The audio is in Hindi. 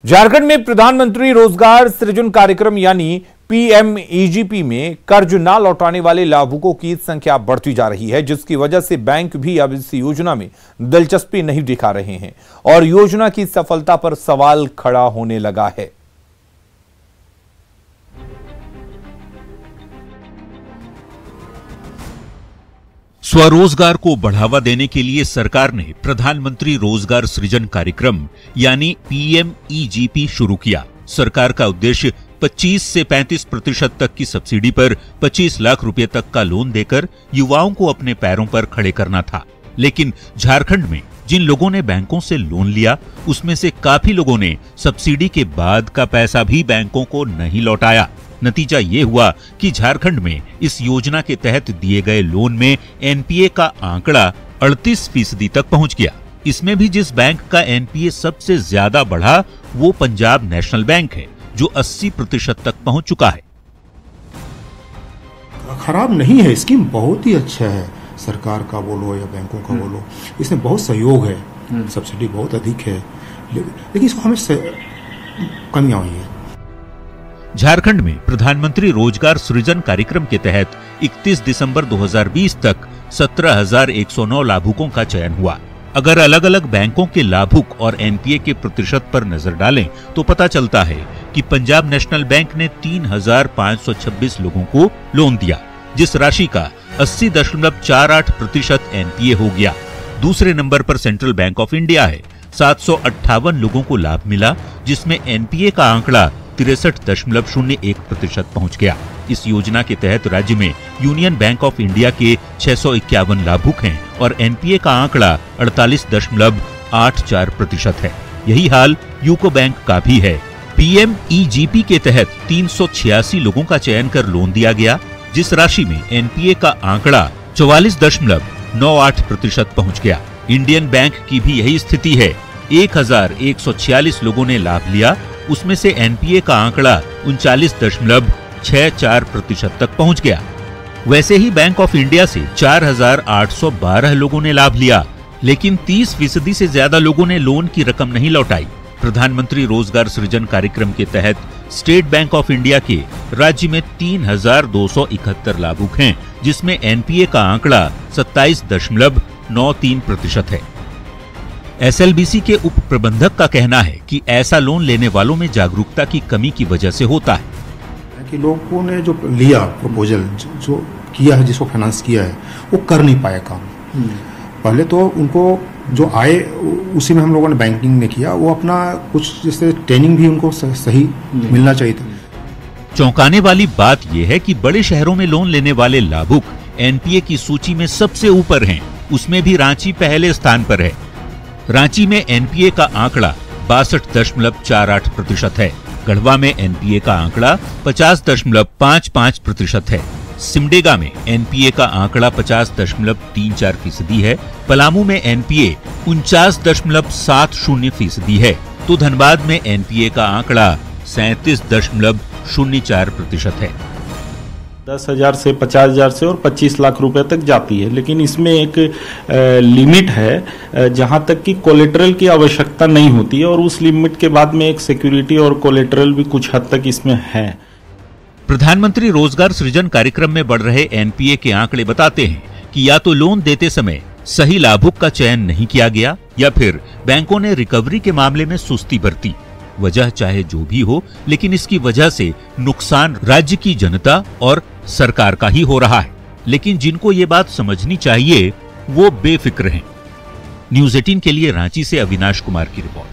झारखंड में प्रधानमंत्री रोजगार सृजन कार्यक्रम यानी पीएमईजीपी में कर्ज ना लौटाने वाले लाभुकों की संख्या बढ़ती जा रही है, जिसकी वजह से बैंक भी अब इस योजना में दिलचस्पी नहीं दिखा रहे हैं और योजना की सफलता पर सवाल खड़ा होने लगा है। स्वरोजगार को बढ़ावा देने के लिए सरकार ने प्रधानमंत्री रोजगार सृजन कार्यक्रम यानी पीएमईजीपी शुरू किया। सरकार का उद्देश्य 25 से 35% तक की सब्सिडी पर 25 लाख रुपए तक का लोन देकर युवाओं को अपने पैरों पर खड़े करना था। लेकिन झारखंड में जिन लोगों ने बैंकों से लोन लिया, उसमें से काफी लोगों ने सब्सिडी के बाद का पैसा भी बैंकों को नहीं लौटाया। नतीजा ये हुआ कि झारखंड में इस योजना के तहत दिए गए लोन में एनपीए का आंकड़ा 38% तक पहुंच गया। इसमें भी जिस बैंक का एनपीए सबसे ज्यादा बढ़ा वो पंजाब नेशनल बैंक है, जो 80% तक पहुंच चुका है। खराब नहीं है, स्कीम बहुत ही अच्छा है। सरकार का बोलो या बैंकों का बोलो, इसमें बहुत सहयोग है, सब्सिडी बहुत अधिक है, लेकिन इसको हमें कमियां हुई है। झारखंड में प्रधानमंत्री रोजगार सृजन कार्यक्रम के तहत 31 दिसंबर 2020 तक 17,109 लाभुकों का चयन हुआ। अगर अलग अलग बैंकों के लाभुक और एनपीए के प्रतिशत पर नजर डालें तो पता चलता है कि पंजाब नेशनल बैंक ने 3,526 लोगों को लोन दिया, जिस राशि का 80.48% एनपीए हो गया। दूसरे नंबर पर सेंट्रल बैंक ऑफ इंडिया है। 758 लोगों को लाभ मिला, जिसमें एनपीए का आंकड़ा 63.01% पहुंच गया। इस योजना के तहत राज्य में यूनियन बैंक ऑफ इंडिया के 651 लाभुक हैं और एनपीए का आंकड़ा 48.84% है। यही हाल यूको बैंक का भी है। पीएमईजीपी के तहत 386 लोगों का चयन कर लोन दिया गया, जिस राशि में एनपीए का आंकड़ा 44.98% पहुंच गया। इंडियन बैंक की भी यही स्थिति है। 1146 लोगों ने लाभ लिया, उसमें से एनपीए का आंकड़ा 39.64% तक पहुंच गया। वैसे ही बैंक ऑफ इंडिया से 4,812 लोगों ने लाभ लिया, लेकिन 30% से ज्यादा लोगों ने लोन की रकम नहीं लौटाई। प्रधानमंत्री रोजगार सृजन कार्यक्रम के तहत स्टेट बैंक ऑफ इंडिया के राज्य में 3,271 लाभुक हैं, जिसमें एनपीए का आंकड़ा 27.93% है। एसएलबीसी के उप प्रबंधक का कहना है कि ऐसा लोन लेने वालों में जागरूकता की कमी की वजह से होता है कि लोगों ने जो लिया प्रपोजल, जो किया है, जिसको फाइनेंस किया है, वो कर नहीं पाया काम। पहले तो उनको जो आए उसी में हम लोगों ने बैंकिंग ने किया, वो अपना कुछ जैसे ट्रेनिंग भी उनको सही मिलना चाहिए था। चौंकाने वाली बात यह है कि बड़े शहरों में लोन लेने वाले लाभुक एनपीए की सूची में सबसे ऊपर हैं, उसमें भी रांची पहले स्थान पर है। रांची में एनपीए का आंकड़ा 62.48% है। गढ़वा में एनपीए का आंकड़ा 50.55% है। सिमडेगा में एनपीए का आंकड़ा 50.34% है। पलामू में एनपीए 49.70% है, तो धनबाद में एनपीए का आंकड़ा 37.04% है। 10,000 से 50,000 से और 25 लाख रुपए तक जाती है, लेकिन इसमें एक लिमिट है जहां तक कि कोलेटरल की आवश्यकता नहीं होती है, और उस लिमिट के बाद में एक सिक्योरिटी और कोलेटरल भी कुछ हद तक इसमें है। प्रधानमंत्री रोजगार सृजन कार्यक्रम में बढ़ रहे एनपीए के आंकड़े बताते हैं कि या तो लोन देते समय सही लाभुक का चयन नहीं किया गया, या फिर बैंकों ने रिकवरी के मामले में सुस्ती बरती। वजह चाहे जो भी हो, लेकिन इसकी वजह से नुकसान राज्य की जनता और सरकार का ही हो रहा है। लेकिन जिनको ये बात समझनी चाहिए वो बेफिक्र हैं। न्यूज़ 18 के लिए रांची से अविनाश कुमार की रिपोर्ट।